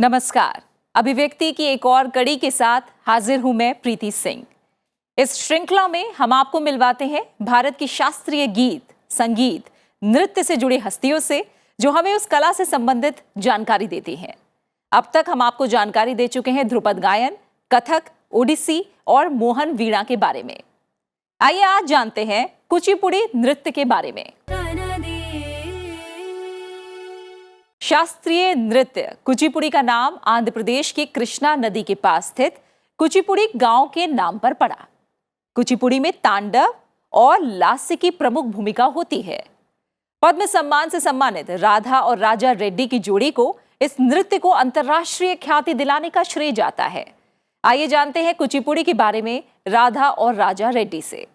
नमस्कार। अभिव्यक्ति की एक और कड़ी के साथ हाजिर हूं मैं प्रीति सिंह। इस श्रृंखला में हम आपको मिलवाते हैं भारत की शास्त्रीय गीत, संगीत, नृत्य से जुड़ी हस्तियों से जो हमें उस कला से संबंधित जानकारी देती हैं। अब तक हम आपको जानकारी दे चुके हैं ध्रुपद गायन, कथक, ओडिसी और मोहन वीणा के बारे में। आइए आज जानते हैं कुचिपुड़ी नृत्य के बारे में। शास्त्रीय नृत्य कुचिपुड़ी का नाम आंध्र प्रदेश की कृष्णा नदी के पास स्थित कुचिपुड़ी गांव के नाम पर पड़ा। कुचिपुड़ी में तांडव और लास्य की प्रमुख भूमिका होती है। पद्म सम्मान से सम्मानित राधा और राजा रेड्डी की जोड़ी को इस नृत्य को अंतर्राष्ट्रीय ख्याति दिलाने का श्रेय जाता है। आइए जानते हैं कुचिपुड़ी के बारे में राधा और राजा रेड्डी से।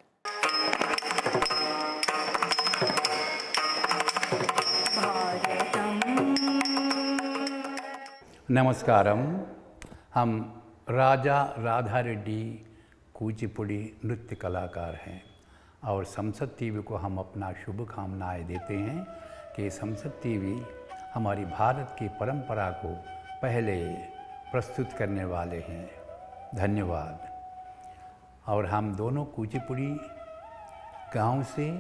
नमस्कारम। हम राजा राधा रेड्डी कुचिपुड़ी नृत्य कलाकार हैं और संसद टीवी को हम अपना शुभकामनाएं देते हैं कि संसद टीवी हमारी भारत की परंपरा को पहले प्रस्तुत करने वाले हैं। धन्यवाद। और हम दोनों कुचिपुड़ी गांव से,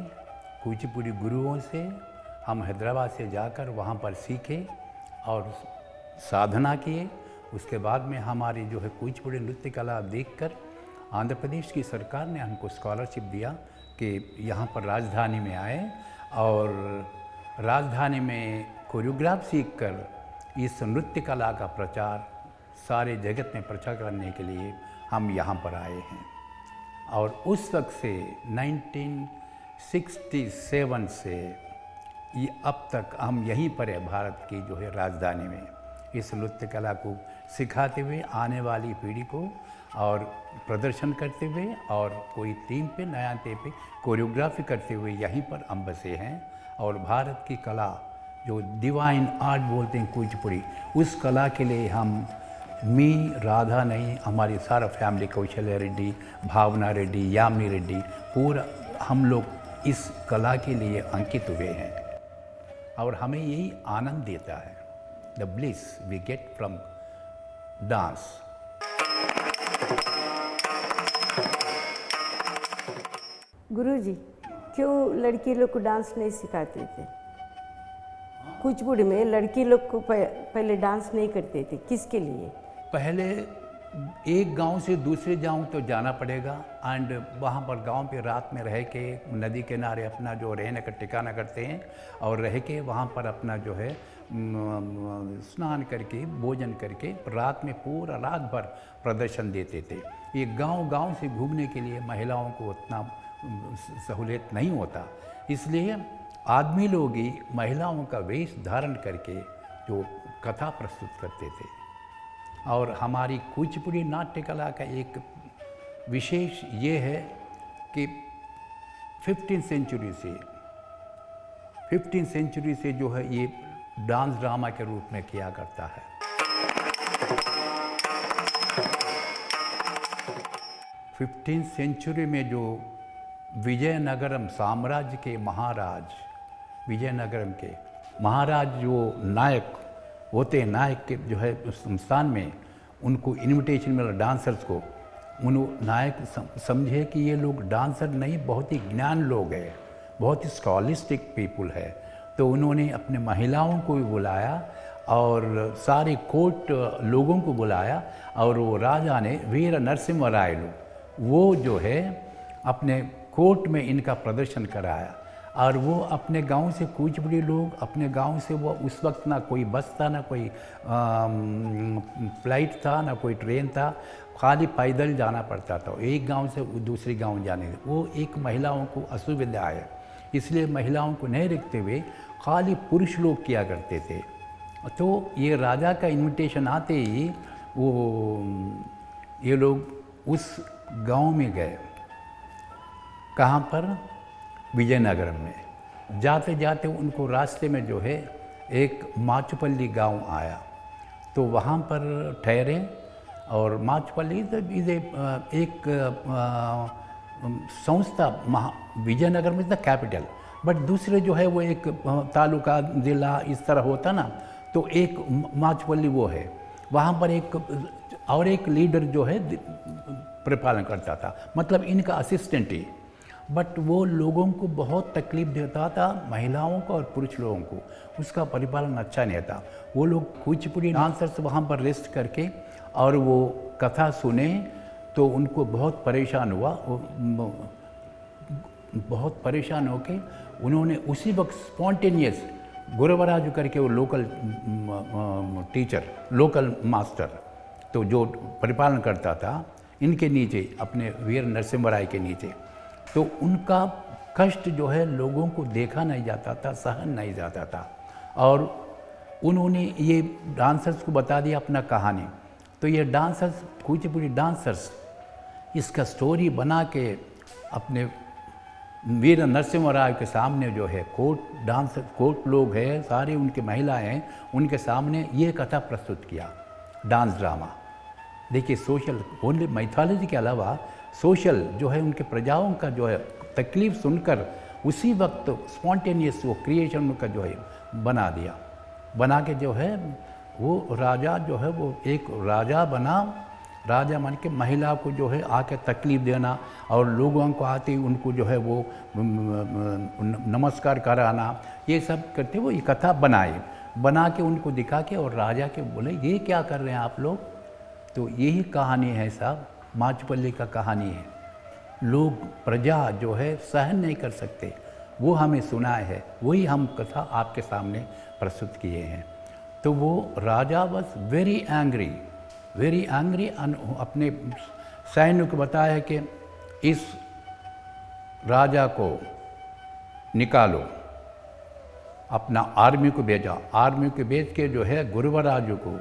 कुचिपुड़ी गुरुओं से हम हैदराबाद से जाकर वहां पर सीखे और साधना किए। उसके बाद में हमारी जो है कुचिपुड़ी नृत्य कला देखकर आंध्र प्रदेश की सरकार ने हमको स्कॉलरशिप दिया कि यहाँ पर राजधानी में आए और राजधानी में कोरियोग्राफ सीखकर इस नृत्य कला का प्रचार सारे जगत में प्रचार करने के लिए हम यहाँ पर आए हैं। और उस वक्त से 1967 से ये अब तक हम यहीं पर है, भारत की जो है राजधानी में, इस नृत्य कला को सिखाते हुए आने वाली पीढ़ी को और प्रदर्शन करते हुए और कोई टीम पे नया टीम पे कोरियोग्राफी करते हुए यहीं पर हम बसे हैं। और भारत की कला जो डिवाइन आर्ट बोलते हैं कुचिपुड़ी, उस कला के लिए हम राधा नहीं, हमारी सारा फैमिली, कौशल्या रेड्डी, भावना रेड्डी, यामिनी रेड्डी, पूरा हम लोग इस कला के लिए अंकित हुए हैं और हमें यही आनंद देता है। The bliss we get from dance. गुरुजी, क्यों लड़की लोग को डांस नहीं सिखाते थे? कुचिपुड़ी में लड़की लोग को पहले डांस नहीं करते थे, किसके लिए? पहले एक गांव से दूसरे गांव तो जाना पड़ेगा एंड वहाँ पर गांव पे रात में रह के नदी किनारे अपना जो रहने का ठिकाना करते हैं और रह के वहाँ पर अपना जो है स्नान करके भोजन करके रात में पूरा रात भर प्रदर्शन देते थे। ये गांव से घूमने के लिए महिलाओं को उतना सहूलियत नहीं होता, इसलिए आदमी लोग ही महिलाओं का वेश धारण करके जो कथा प्रस्तुत करते थे। और हमारी कुचिपुड़ी नाट्य कला का एक विशेष ये है कि 15th सेंचुरी से जो है ये डांस ड्रामा के रूप में किया करता है। सेंचुरी में जो विजयनगरम साम्राज्य के महाराज, विजयनगरम के महाराज जो नायक होते हैं, नायक के जो है उस संस्थान में उनको इनविटेशन मिला डांसर्स को। नायक समझे कि ये लोग डांसर नहीं, बहुत ही ज्ञान लोग हैं, बहुत ही स्कॉलिस्टिक पीपुल है, तो उन्होंने अपने महिलाओं को भी बुलाया और सारे कोर्ट लोगों को बुलाया और वो राजा ने वीर नरसिम्हा रायलू वो जो है अपने कोर्ट में इनका प्रदर्शन कराया। और वो अपने गांव से कुचिपुड़ी लोग अपने गांव से, वो उस वक्त ना कोई बस था, ना कोई फ्लाइट था, ना कोई ट्रेन था, खाली पैदल जाना पड़ता था एक गांव से दूसरे गांव जाने। वो एक महिलाओं को असुविधा है, इसलिए महिलाओं को नहीं रखते हुए खाली पुरुष लोग किया करते थे। तो ये राजा का इनविटेशन आते ही वो ये लोग उस गांव में गए। कहाँ पर? विजयनगरम में। जाते जाते उनको रास्ते में जो है एक माचुपल्ली गांव आया, तो वहाँ पर ठहरे। और माचुपल्ली एक संस्था विजयनगर में द कैपिटल, बट दूसरे जो है वो एक तालुका जिला इस तरह होता ना, तो एक माचुपल्ली वो है। वहाँ पर एक लीडर जो है परिपालन करता था, मतलब इनका असिस्टेंट ही। बट वो लोगों को बहुत तकलीफ देता था, महिलाओं को और पुरुष लोगों को, उसका परिपालन अच्छा नहीं था। वो लोग कुचिपुड़ी डांसर्स वहाँ पर रेस्ट करके और वो कथा सुने तो उनको बहुत परेशान हुआ। बहुत परेशान होके उन्होंने उसी वक्त स्पॉन्टेनियस गुरुवराजू करके वो लोकल टीचर, लोकल मास्टर, तो जो परिपालन करता था इनके नीचे, अपने वीर नरसिम्हा राय के नीचे, तो उनका कष्ट जो है लोगों को देखा नहीं जाता था, सहन नहीं जाता था। और उन्होंने ये डांसर्स को बता दिया अपना कहानी। तो ये डांसर्स, कुचिपुड़ी डांसर्स, इसका स्टोरी बना के अपने वीर नरसिम्हा राव के सामने जो है कोर्ट लोग हैं, सारे उनके महिलाएं हैं, उनके सामने ये कथा प्रस्तुत किया, डांस ड्रामा। देखिए, सोशल, ओनली मैथोलॉजी के अलावा सोशल जो है उनके प्रजाओं का जो है तकलीफ सुनकर उसी वक्त स्पॉन्टेनियस वो क्रिएशन का जो है बना दिया। बना के जो है वो राजा जो है वो एक राजा बना। राजा मान के महिला को जो है आके तकलीफ देना और लोगों को आते ही उनको जो है वो नमस्कार कराना, ये सब करते वो ये कथा बना के उनको दिखा के, और राजा के बोले ये क्या कर रहे हैं आप लोग। तो यही कहानी है साहब, माचपल्ली का कहानी है। लोग, प्रजा जो है सहन नहीं कर सकते, वो हमें सुनाए है, वही हम कथा आपके सामने प्रस्तुत किए हैं। तो वो राजा वॉज वेरी एंग्री अपने सैन्य को बताया कि इस राजा को निकालो, अपना आर्मी को भेजा। आर्मी को भेज के जो है गुरुवराजू को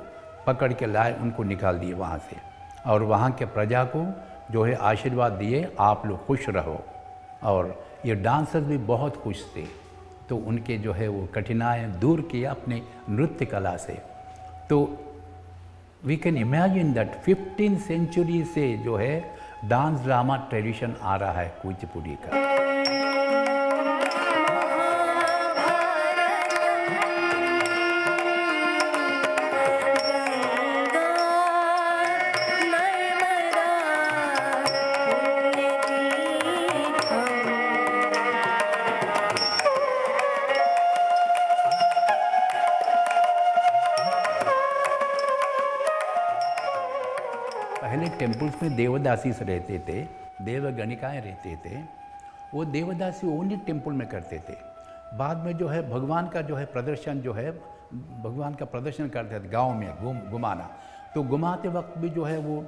पकड़ के लाए, उनको निकाल दिए वहाँ से, और वहाँ के प्रजा को जो है आशीर्वाद दिए, आप लोग खुश रहो। और ये डांसर्स भी बहुत खुश थे, तो उनके जो है वो कठिनाइयाँ दूर किया अपने नृत्य कला से। तो we can imagine that 15th century से जो है डांस ड्रामा ट्रेडिशन आ रहा है कुचिपुड़ी का। पहले टेम्पल्स में देवदासीस रहते थे, देवगणिकाएँ रहते थे। वो देवदासी ओनली टेम्पल में करते थे। बाद में जो है भगवान का जो है प्रदर्शन जो है, भगवान का प्रदर्शन करते थे गांव में घुमाना। तो घुमाते वक्त भी जो है वो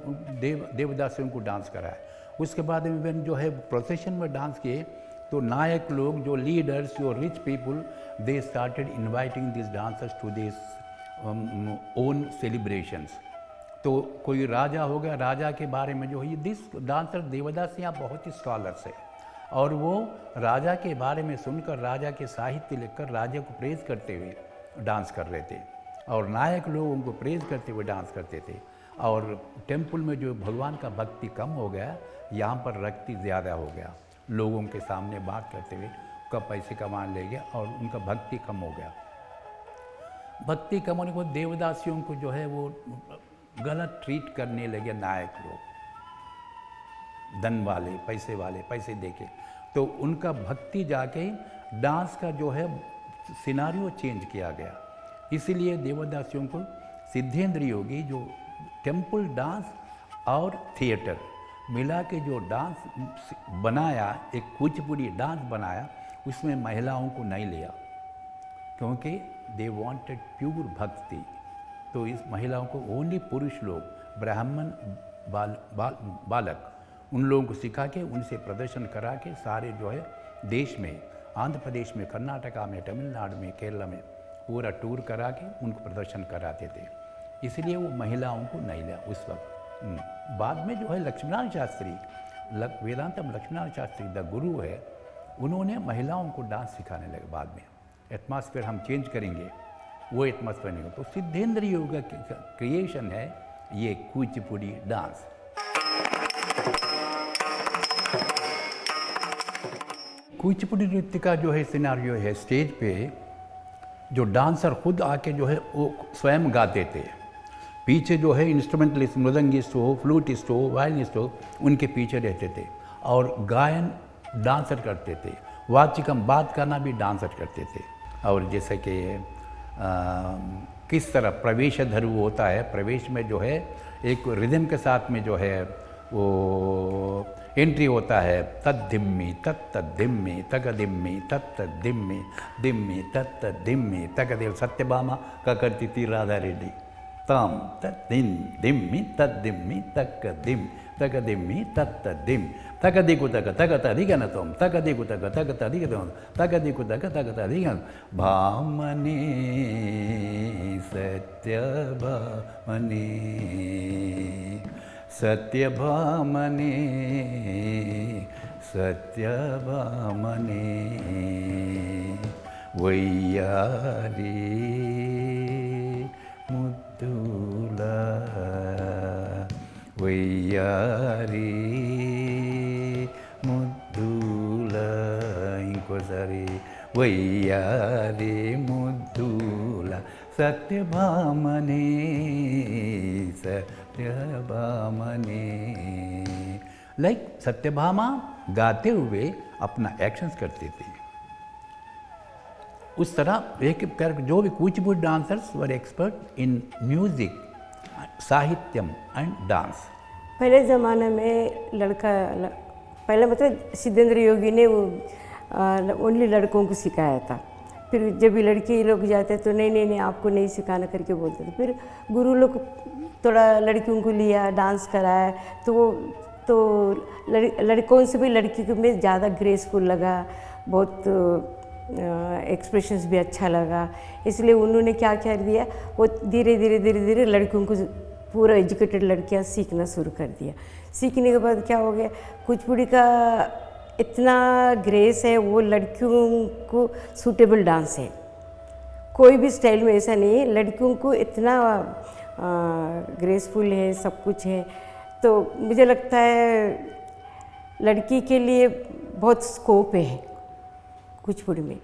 देवदासियों को डांस कराए। उसके बाद में जो है प्रोसेशन में डांस किए, तो नायक लोग, जो लीडर्स, जो rich people, they started inviting this dancers to this own celebrations. तो कोई राजा हो गया, राजा के बारे में जो है दिस डांसर देवदास यहाँ बहुत ही स्कॉलर्स है, और वो राजा के बारे में सुनकर, राजा के साहित्य लिखकर राजा को प्रेज करते हुए डांस कर रहे थे, और नायक लोग उनको प्रेज करते हुए डांस करते थे। और टेम्पल में जो भगवान का भक्ति कम हो गया, यहाँ पर भक्ति ज़्यादा हो गया। लोगों के सामने बात करते हुए कब पैसे कमा ले गया और उनका भक्ति कम हो गया। भक्ति कम होने को देवदासियों को जो है वो गलत ट्रीट करने लगे नायक लोग, धन वाले, पैसे देके। तो उनका भक्ति जाके डांस का जो है सिनारियो चेंज किया गया। इसीलिए देवदासियों को सिद्धेंद्र योगी जो टेम्पल डांस और थिएटर मिला के जो डांस बनाया, एक कुचिपुड़ी डांस बनाया, उसमें महिलाओं को नहीं लिया, क्योंकि दे वांटेड प्योर भक्ति। तो इस महिलाओं को ओनली पुरुष लोग, ब्राह्मण, बालक, उन लोगों को सिखा के उनसे प्रदर्शन करा के सारे जो है देश में, आंध्र प्रदेश में, कर्नाटका में, तमिलनाडु में, केरला में पूरा टूर करा के उनको प्रदर्शन कराते थे। इसलिए वो महिलाओं को नहीं लिया उस वक्त। बाद में जो है लक्ष्मीनारायण शास्त्री, वेदांतम लक्ष्मीनारायण शास्त्री द गुरु है, उन्होंने महिलाओं को डांस सिखाने लगे। बाद में एटमॉस्फेयर हम चेंज करेंगे, वो एटमॉस्फेयर नहीं। तो सिद्धेंद्र योगा क्रिएशन है ये कुचिपुड़ी डांस। कुचिपुड़ी नृत्य का जो है सिनारियो है, स्टेज पे जो डांसर खुद आके जो है वो स्वयं गाते थे। पीछे जो है इंस्ट्रूमेंटलिस्ट, मृदंगिस्ट हो, फ्लूटिस्ट हो, वायलिनिस्ट हो, उनके पीछे रहते थे। और गायन डांसर करते थे, वाचिकम बात करना भी डांसर करते थे। और जैसे कि किस तरह प्रवेश धर्व होता है, प्रवेश में जो है एक रिदम के साथ में जो है वो एंट्री होता है, तद्धिम्मी तत्तद्धिम्मी तकदिम्मी तत्तद्धिम्मी दिम्मी तत्तद्धिम्मी तकदिल। सत्यभामा का करती थी राधा रेड्डी, ताम तद्दिम दिम्मी तद्दिम्मी तकदिम तकदिम्मी तत्तद्दिम तकदिकु तक तदिगनतम तकदिकु तक तदिगनतम तकदिकु तक तदिगन। भामने सत्यभामने सत्यभामने सत्यभामने वैयारी मुद्दुला वैयारी मुद्दुला। इंकोसारी वैयारी मुद्दुला सत्यभामने सत्यभामने। लाइक सत्यभामा गाते हुए अपना एक्शंस करते थे। उस तरह एक जो भी Kuchipudi dancers were expert in music, sahityam and dance. पहले ज़माने में पहले मतलब सिद्धेंद्र योगी ने वो ओनली लड़कों को सिखाया था। फिर जब भी लड़की लोग जाते तो नहीं आपको नहीं सिखाना करके बोलते थे। फिर गुरु लोग थोड़ा लड़कियों को लिया, डांस कराया, तो लड़कों से भी लड़की को में ज़्यादा ग्रेसफुल लगा, बहुत एक्सप्रेशंस भी अच्छा लगा। इसलिए उन्होंने क्या कर दिया, वो धीरे धीरे लड़कियों को पूरा एजुकेटेड लड़कियां सीखना शुरू कर दिया। सीखने के बाद क्या हो गया, कुचिपुड़ी का इतना ग्रेस है, वो लड़कियों को सूटेबल डांस है। कोई भी स्टाइल में ऐसा नहीं है, लड़कियों को इतना ग्रेसफुल है, सब कुछ है। तो मुझे लगता है लड़की के लिए बहुत स्कोप है कुचिपुड़ी में।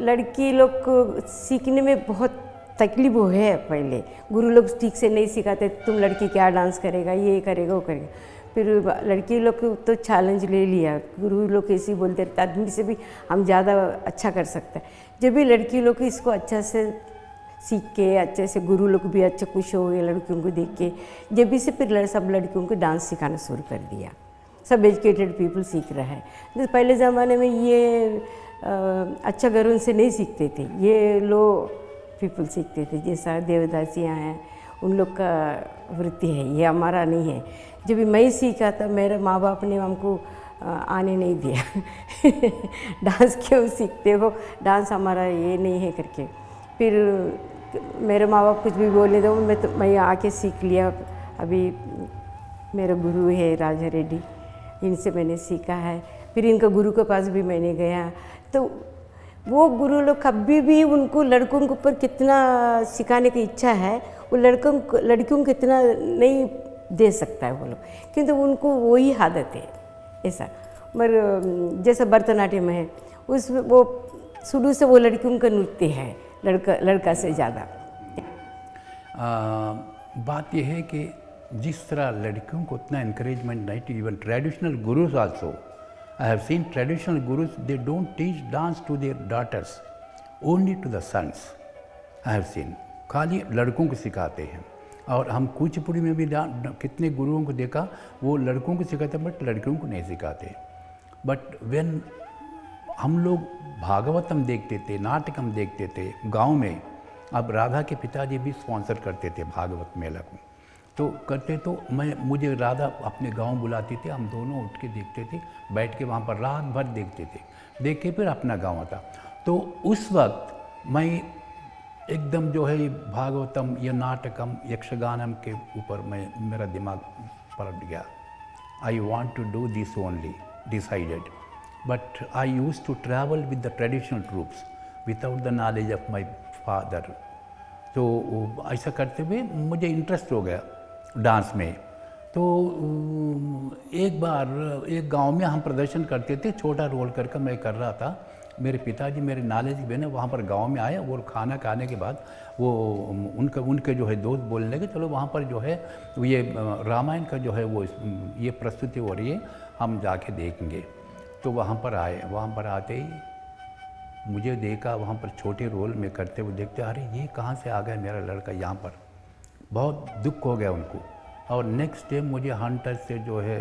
लड़की लोग को सीखने में बहुत तकलीफ है। पहले गुरु लोग ठीक से नहीं सिखाते, तुम लड़की क्या डांस करेगा, ये करेगा वो करेगा। फिर लड़की लोग को तो चैलेंज ले लिया, गुरु लोग ऐसे ही बोलते रहते, आदमी से भी हम ज़्यादा अच्छा कर सकते हैं। जब भी लड़की लोग इसको अच्छा से सीख के, अच्छे से गुरु लोग भी अच्छा खुश हो गए लड़कियों को देख के, जब भी से फिर सब लड़कियों को डांस सिखाना शुरू कर दिया। सब एजुकेटेड पीपल सीख रहा है। तो पहले ज़माने में ये अच्छा घरों से नहीं सीखते थे, ये लो पीपल सीखते थे। जैसा देवदासियाँ हैं, उन लोग का वृत्ति है, ये हमारा नहीं है। जब भी मैं सीखा था, मेरे माँ बाप ने हमको आने नहीं दिया डांस क्यों सीखते हो, डांस हमारा ये नहीं है करके। फिर मेरे माँ बाप कुछ भी बोलने दो, मैं आके सीख लिया। अभी मेरा गुरु है राजा रेड्डी, इनसे मैंने सीखा है। फिर इनका गुरु के पास भी मैंने गया, तो वो गुरु लोग कभी भी उनको लड़कों के ऊपर कितना सिखाने की इच्छा है, वो लड़कियों को कितना नहीं दे सकता है वो लोग, किंतु उनको वही आदत है ऐसा। मगर जैसा भरतनाट्यम है, उसमें वो शुरू से वो लड़कियों का नृत्य है, लड़का से ज़्यादा। बात यह है कि जिस तरह लड़कियों को उतना encouragement नहीं, even traditional gurus also, I have seen traditional gurus, they don't teach dance to their daughters, only to the sons. I have seen, खाली लड़कों को सिखाते हैं। और हम कुचिपुड़ी में भी कितने गुरुओं को देखा, वो लड़कों को सिखाते बट लड़कियों को नहीं सिखाते। बट व्हेन हम लोग भागवतम देखते थे, नाटकम देखते थे गांव में, अब राधा के पिताजी भी स्पॉन्सर करते थे भागवत मेला को, तो करते तो मुझे राधा अपने गांव बुलाती थी, हम दोनों उठ के देखते थे, बैठ के वहाँ पर रात भर देखते थे, देख के फिर अपना गांव आता। तो उस वक्त मैं एकदम जो है भागवतम या नाटकम यक्षगानम के ऊपर मेरा दिमाग पलट गया। I want to do this only, decided. But I use to travel with the traditional troupes without the knowledge of my father. तो ऐसा करते हुए मुझे इंटरेस्ट हो गया डांस में। तो एक बार एक गांव में हम प्रदर्शन करते थे, छोटा रोल करके मैं कर रहा था, मेरे पिताजी मेरे नॉलेज के बने वहाँ पर गांव में आए और खाना खाने के बाद वो उनके जो है दोस्त बोलने लगे चलो वहाँ पर जो है ये रामायण का जो है वो ये प्रस्तुति हो रही है, हम जाके देखेंगे। तो वहाँ पर आए, वहाँ पर आते ही मुझे देखा वहाँ पर छोटे रोल में करते हुए, देखते अरे ये कहाँ से आ गया मेरा लड़का यहाँ पर, बहुत दुख हो गया उनको। और नेक्स्ट डे मुझे हंटर से जो है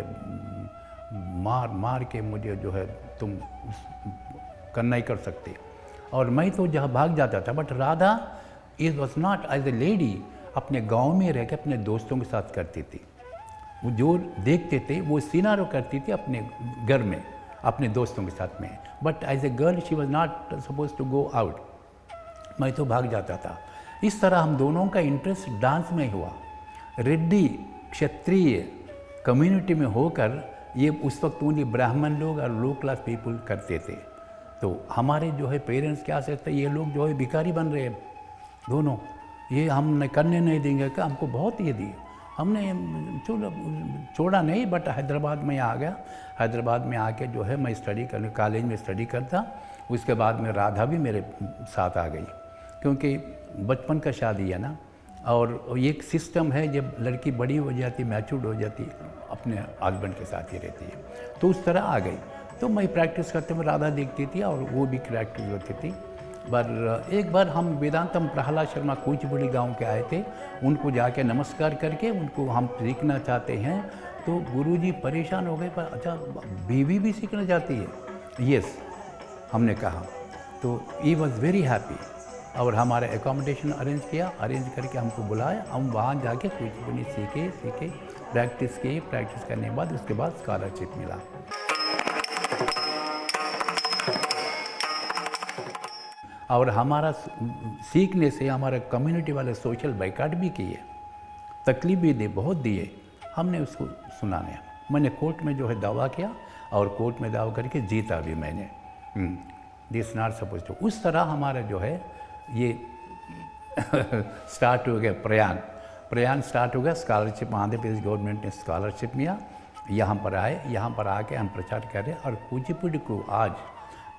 मार के मुझे जो है तुम करना ही कर सकते, और मैं तो जहाँ भाग जाता था। But Radha is was not as a lady, अपने गांव में रह के अपने दोस्तों के साथ करती थी। वो जो देखते थे वो सिनारो करती थी अपने घर में अपने दोस्तों के साथ में। But as a girl she was not suppose to go out, मैं तो भाग जाता था। इस तरह हम दोनों का इंटरेस्ट डांस में हुआ। रेड्डी क्षत्रिय कम्युनिटी में होकर ये उस वक्त ओनली ब्राह्मण लोग और लो क्लास पीपल करते थे। तो हमारे जो है पेरेंट्स क्या सोचते, ये लोग जो है भिखारी बन रहे हैं दोनों, ये हम करने नहीं देंगे क्या, हमको बहुत ये दिए। हमने छोड़ा नहीं, बट हैदराबाद में आ गया। हैदराबाद में आके जो है मैं स्टडी कर कॉलेज में स्टडी करता। उसके बाद में राधा भी मेरे साथ आ गई, क्योंकि बचपन का शादी है ना, और एक सिस्टम है जब लड़की बड़ी हो जाती, मैच्योर्ड हो जाती, अपने हस्बैंड के साथ ही रहती है, तो उस तरह आ गई। तो मैं प्रैक्टिस करते हुए राधा देखती थी और वो भी प्रैक्टिस होती थी। पर एक बार हम वेदांतम प्रहलाद शर्मा कुचिपुड़ी गांव के आए थे, उनको जाके नमस्कार करके उनको हम सीखना चाहते हैं। तो गुरुजी परेशान हो गए, पर अच्छा बीवी भी सीखना चाहती है? यस, हमने कहा। तो ही वॉज वेरी हैप्पी, और हमारा एकोमोडेशन अरेंज किया, अरेंज करके हमको बुलाया। हम वहाँ जाके कुचिपुड़ी सीखे, प्रैक्टिस की। प्रैक्टिस करने के बाद उसके बाद स्कॉलरशिप मिला। और हमारा सीखने से हमारा कम्युनिटी वाले सोशल बाइकाट भी किए, तकलीफ भी दी, बहुत दिए। हमने उसको सुना नहीं। मैंने कोर्ट में जो है दावा किया, और कोर्ट में दावा करके जीता भी मैंने। This not suppose to. उस तरह हमारा जो है ये स्टार्ट हो गया प्रयाण स्टार्ट हो गया। स्कॉलरशिप आंध्र प्रदेश गवर्नमेंट ने स्कॉलरशिप मिला, यहाँ पर आए, यहाँ पर आके हम प्रचार कर रहे हैं। और कुचिपुड़ी को आज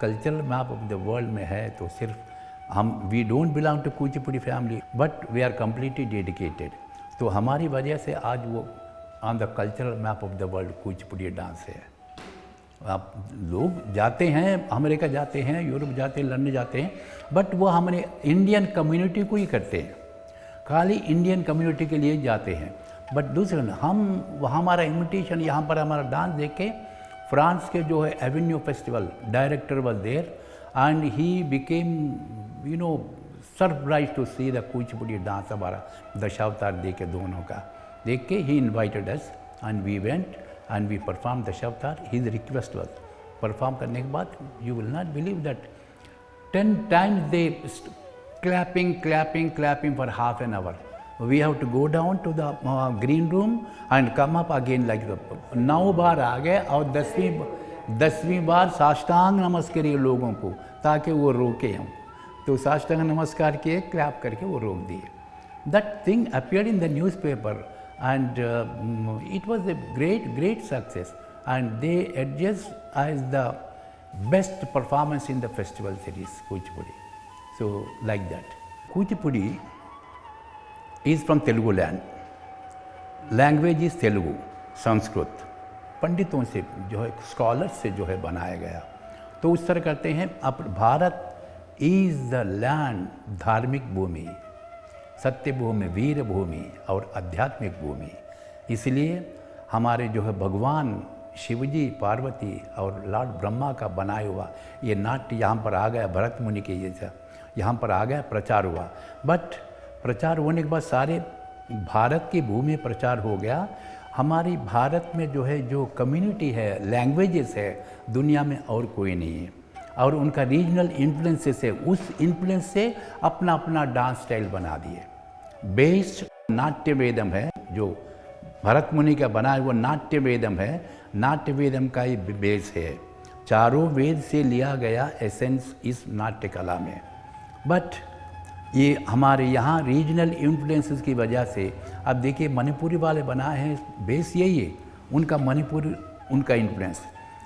cultural map of the world में है, तो सिर्फ हम we don't belong to Kuchipudi family, but we are completely dedicated. तो हमारी वजह से आज वो on the cultural map of the world Kuchipudi dance है। आप लोग जाते हैं, अमेरिका जाते हैं, यूरोप जाते हैं, लंदन जाते हैं, बट वो हमारे इंडियन कम्युनिटी को ही करते हैं, खाली इंडियन कम्युनिटी के लिए जाते हैं। बट दूसरे हम हमारा इन्विटेशन यहाँ पर हमारा डांस देख के फ्रांस के जो है Avignon festival director was there, and he became surprise to see the Kuchipudi dance. हमारा दशावतार देखे दोनों का देख के ही invited us, and we went and we performed Dashavatara. His request was, perform करने के बाद you will not believe that 10 times they clapping for half an hour. We have to go down to the green room and come up again like that. 9 बार आ गए, और 10वीं बार साष्टांग नमस्कार लोगों को, ताकि वो रोके हम। तो साष्टांग नमस्कार किए, क्लैप करके वो रोक दिए। That thing appeared in the newspaper. And it was a great success, and they adjudged as the best performance in the festival series Kuchipudi. So like that, Kuchipudi is from Telugu land. Language is Telugu, Sanskrit. पंडितों से जो है, scholars से जो है बनाया गया। तो उस तरह करते हैं। अब भारत इज द लैंड, धार्मिक भूमि, सत्य भूमि, वीर भूमि और आध्यात्मिक भूमि। इसलिए हमारे जो है भगवान शिवजी, पार्वती और लॉर्ड ब्रह्मा का बनाया हुआ ये नाट्य यहाँ पर आ गया, भरत मुनि के जैसा यहाँ पर आ गया, प्रचार हुआ। बट प्रचार होने के बाद सारे भारत की भूमि प्रचार हो गया। हमारी भारत में जो है, जो कम्युनिटी है, लैंग्वेजेस है, दुनिया में और कोई नहीं है। और उनका रीजनल इन्फ्लुएंसेस है, उस इन्फ्लुएंस से अपना अपना डांस स्टाइल बना दिए। बेस्ड नाट्य वेदम है, जो भरत मुनि का बनाया वो नाट्य वेदम है। नाट्य वेदम का ही बेस है, चारों वेद से लिया गया एसेंस इस नाट्य कला में। बट ये हमारे यहाँ रीजनल इन्फ्लुएंसेस की वजह से, अब देखिए मणिपुरी वाले बनाए हैं, बेस यही है उनका, मणिपुर उनका इन्फ्लुएंस।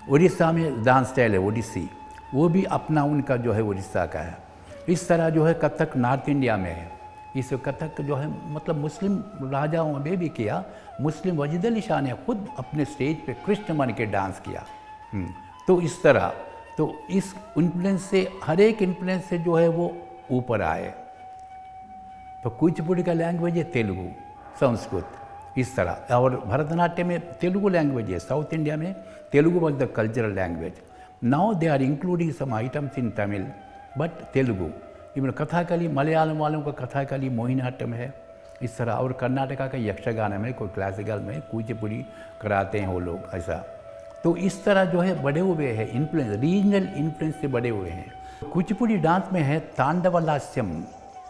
उड़ीसा में डांस स्टाइल है ओडिसी, वो भी अपना उनका जो है उड़ीसा का है। इस तरह जो है कथक नॉर्थ इंडिया में है। इस कथक जो है मतलब मुस्लिम राजाओं ने भी किया। मुस्लिम वजीद अली शाह ने खुद अपने स्टेज पे कृष्ण बन के डांस किया। तो इस तरह तो इस इन्फ्लुएंस से, हर एक इन्फ्लुएंस से जो है वो ऊपर आए। तो कुचिपुड़ी का लैंग्वेज है तेलुगु, संस्कृत, इस तरह। और भरतनाट्यम में तेलुगु लैंग्वेज है। साउथ इंडिया में Telugu was the cultural language. Now they are including some items in Tamil but Telugu. Even Kathakali, Malayalam वालों का कथाकली मोहिनीअट्टम है, इस तरह। और कर्नाटका का यक्षगान में, कोई क्लासिकल में कुचिपुड़ी कराते हैं वो लोग, ऐसा। तो इस तरह जो है बड़े हुए हैं, इन्फ्लुएंस, रीजनल इन्फ्लुएंस से बड़े हुए हैं। कुचिपुड़ी डांस में है तांडव लास्यम,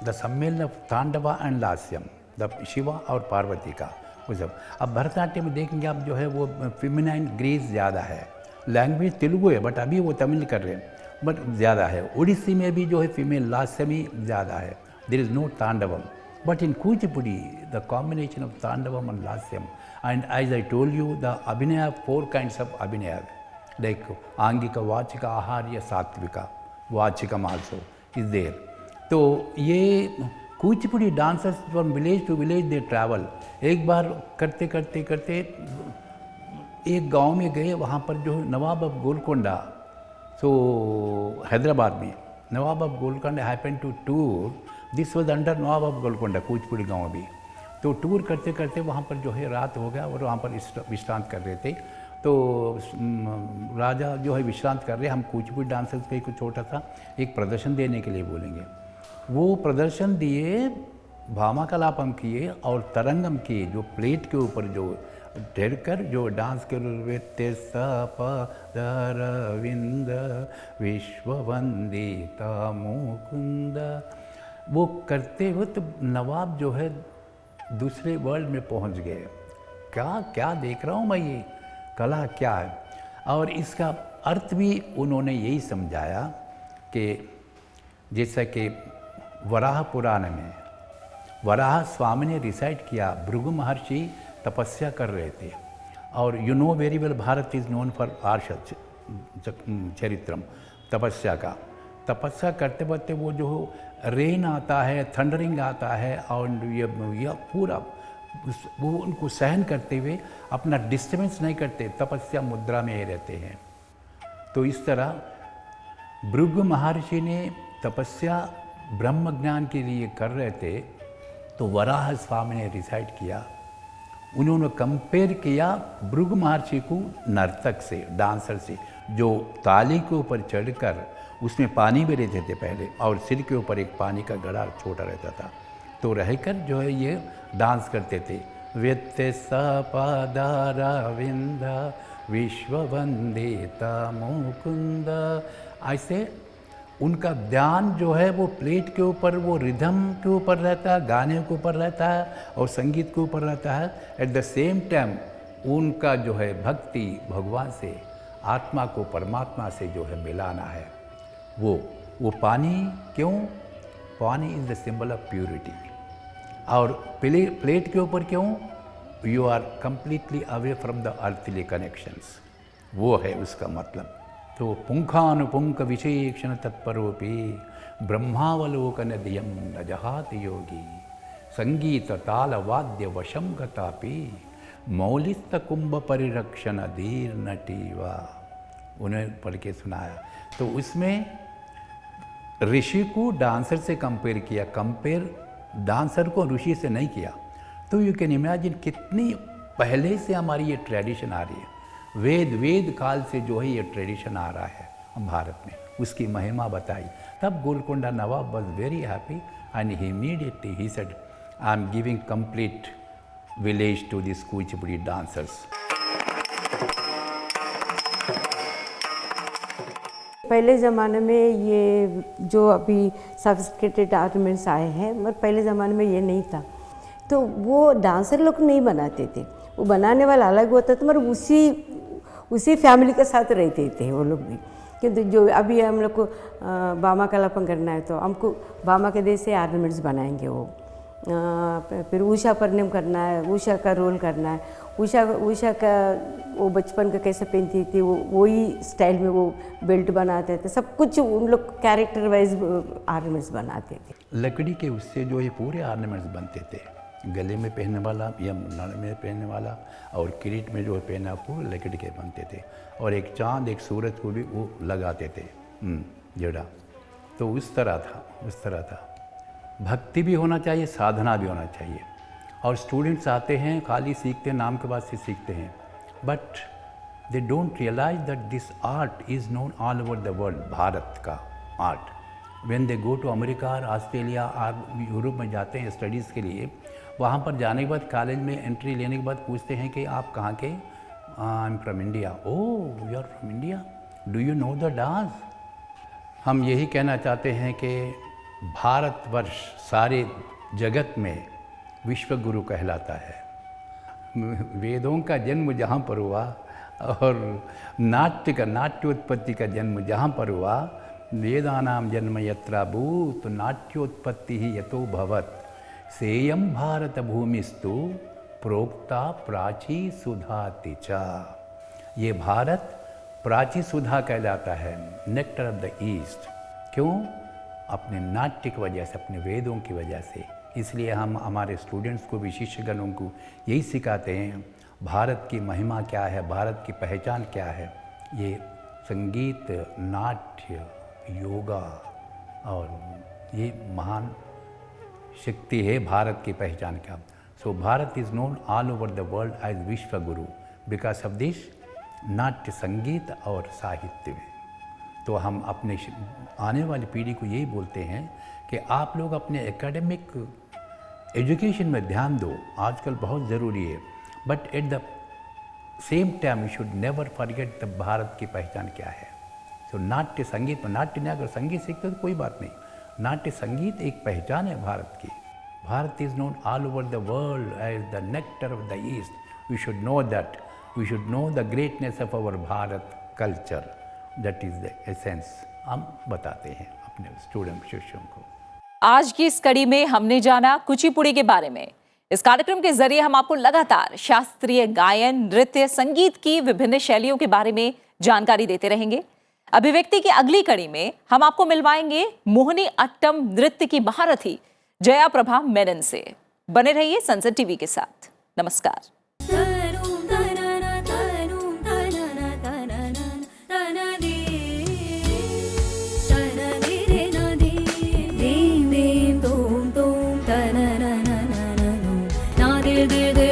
द सम्मेलन ऑफ तांडवा एंड लास्यम, द शिवा और पार्वती का वो सब। अब भरतनाट्यम में देखेंगे आप जो है वो फेमिनाइन ग्रेस ज़्यादा है। लैंग्वेज तेलुगु है बट अभी वो तमिल कर रहे हैं, बट ज़्यादा है। उड़ीसी में भी जो है फीमेल लास्यमी ज़्यादा है। There is no tandavam, but in Kuchipudi the combination of tandavam and lasyam. And as I told you the abhinaya, 4 kinds of abhinaya, like angika, vachika, aharya, satvika, vachikam also is there. तो ये Kuchipudi dancers from village to village they travel. एक बार करते करते करते एक गांव में गए, वहाँ पर जो नवाब ऑफ गोलकोंडा, सो हैदराबाद में Nawab of Golconda happen to tour, this was under Nawab of Golconda, Kuchipudi गांव भी। तो टूर करते करते वहाँ पर जो है रात हो गया और वहाँ पर विश्रांत कर रहे थे। तो राजा जो है विश्रांत कर रहे, हम कुचिपुड़ी डांसर्स पे कुछ छोटा सा एक प्रदर्शन देने के लिए बोलेंगे। वो प्रदर्शन दिए, भामा कलापम किए और तरंगम किए, जो प्लेट के ऊपर जो ठहर कर जो डांस के नृत्य सपदरविंद विश्ववंदिता मुकुंद, वो करते हुए तो नवाब जो है दूसरे वर्ल्ड में पहुंच गए। क्या क्या देख रहा हूँ मैं, ये कला क्या है। और इसका अर्थ भी उन्होंने यही समझाया कि जैसा कि वराह पुराण में वराह स्वामी ने रिसाइट किया, भृगु महर्षि तपस्या कर रहे थे। और you know very well Bharat is known for arsha charitram, तपस्या का। तपस्या करते करते वो जो रेन आता है, थंडरिंग आता है, और ये पूरा वो उनको सहन करते हुए अपना डिस्टर्बेंस नहीं करते, तपस्या मुद्रा में ही रहते हैं। तो इस तरह भृगु महर्षि ने तपस्या ब्रह्म ज्ञान के लिए कर रहे थे, तो वराह स्वामी ने रिसाइट किया। उन्होंने कंपेयर किया भृगु महर्षि को नर्तक से, डांसर से, जो ताली के ऊपर चढ़कर उसमें पानी भी रहते थे पहले, और सिर के ऊपर एक पानी का घड़ा छोटा रहता था, तो रहकर जो है ये डांस करते थे। व्यत्य सपदारविंद विश्ववंदिता मुकुंद, ऐसे उनका ध्यान जो है वो प्लेट के ऊपर, वो रिदम के ऊपर रहता है, गाने के ऊपर रहता है और संगीत के ऊपर रहता है। एट द सेम टाइम उनका जो है भक्ति भगवान से, आत्मा को परमात्मा से जो है मिलाना है। वो पानी, क्यों? Pani is the symbol of purity. और प्लेट के ऊपर क्यों? You are completely away from the earthly connections, वो है उसका मतलब। तो पुंखानुपुंख विशेषण तत्परोपि ब्रह्मावलोकन दियम न जहाति योगी, संगीत ताल वाद्य वशम गतापि मौलिस्त कुंभ परिरक्षण धीर नटीवा, उन्हें पढ़ के सुनाया। तो उसमें ऋषि को डांसर से कंपेयर किया, कंपेयर डांसर को ऋषि से नहीं किया। तो यू कैन इमेजिन कितनी पहले से हमारी ये ट्रेडिशन आ रही है। वेद काल से जो है ये ट्रेडिशन आ रहा है हम भारत में, उसकी महिमा बताई। तब Golconda Nawab was very happy and he immediately he said, I am giving complete village to this Kuchipudi dancers. पहले ज़माने में ये जो अभी सॉफिस्टिकेटेड ऑर्नामेंट्स आए हैं, मगर पहले ज़माने में ये नहीं था। तो वो डांसर लोग नहीं बनाते थे, वो बनाने वाला अलग होता था, मगर उसी फैमिली के साथ रहते थे वो लोग भी। किंतु जो अभी हम लोग को भामा कलापम करना है, तो हमको भामा के देश से ऑर्नामेंट्स बनाएंगे वो। फिर उषा परिणम करना है, उषा का रोल करना है, उषा उषा का वो बचपन का कैसे पहनती थी, वो वही स्टाइल में वो बेल्ट बनाते थे, सब कुछ उन लोग कैरेक्टर वाइज ऑर्नामेंट्स बनाते थे। लकड़ी के उससे जो है पूरे ऑर्नामेंट्स बनते थे, गले में पहनने वाला या नड़ में पहनने वाला और किरीट में जो है पहना पूरे लकड़ी के बनते थे, और एक चांद एक सूरज को भी वो लगाते थे जड़ा। तो उस तरह था। भक्ति भी होना चाहिए, साधना भी होना चाहिए। और स्टूडेंट्स आते हैं खाली सीखते हैं, नाम के बाद से सीखते हैं, but they don't realise that this art is known all over the world. Bharat का art when they go to America और ऑस्ट्रेलिया और यूरोप में जाते हैं स्टडीज़ के लिए, वहाँ पर जाने के बाद कॉलेज में एंट्री लेने के बाद पूछते हैं कि आप कहाँ के? I am from India. Oh, you are from India, do you know the dance? हम यही कहना चाहते हैं कि भारतवर्ष सारे जगत में विश्व गुरु कहलाता है। वेदों का जन्म जहाँ पर हुआ और नाट्योत्पत्ति का जन्म जहाँ पर हुआ, वेदानाम जन्म यत्रा भूत नाट्योत्पत्ति ही यतो भवत, सेयम भारत भूमिस्तु प्रोक्ता प्राची सुधाति च। ये भारत प्राची सुधा कहलाता है, नेक्टर ऑफ द ईस्ट। क्यों? अपने नाट्य की वजह से, अपने वेदों की वजह से। इसलिए हम हमारे स्टूडेंट्स को भी, शिष्यगणों को यही सिखाते हैं, भारत की महिमा क्या है, भारत की पहचान क्या है। ये संगीत, नाट्य, योगा और ये महान शक्ति है भारत की पहचान का। So Bharat is known all over the world as Vishwa Guru because of this नाट्य, संगीत और साहित्य में। तो हम अपने आने वाली पीढ़ी को यही बोलते हैं कि आप लोग अपने एकेडमिक एजुकेशन में ध्यान दो, आजकल बहुत ज़रूरी है, but at the same time you should never forget the Bharat की पहचान क्या है। तो नाट्य संगीत में, नाट्य नहीं, अगर संगीत सीखते तो कोई बात नहीं, नाट्य संगीत एक पहचान है भारत की। Bharat is known all over the world as the nectar of the east. We should know that, we should know the greatness of our Bharat culture, that is the essence. हम बताते हैं अपने स्टूडेंट शिष्यों को। आज की इस कड़ी में हमने जाना कुचिपुड़ी के बारे में। इस कार्यक्रम के जरिए हम आपको लगातार शास्त्रीय गायन, नृत्य, संगीत की विभिन्न शैलियों के बारे में जानकारी देते रहेंगे। अभिव्यक्ति की अगली कड़ी में हम आपको मिलवाएंगे मोहिनी अट्टम नृत्य की महारथी जया प्रभा मेनन से। बने रहिए संसद टीवी के साथ। नमस्कार। दे दे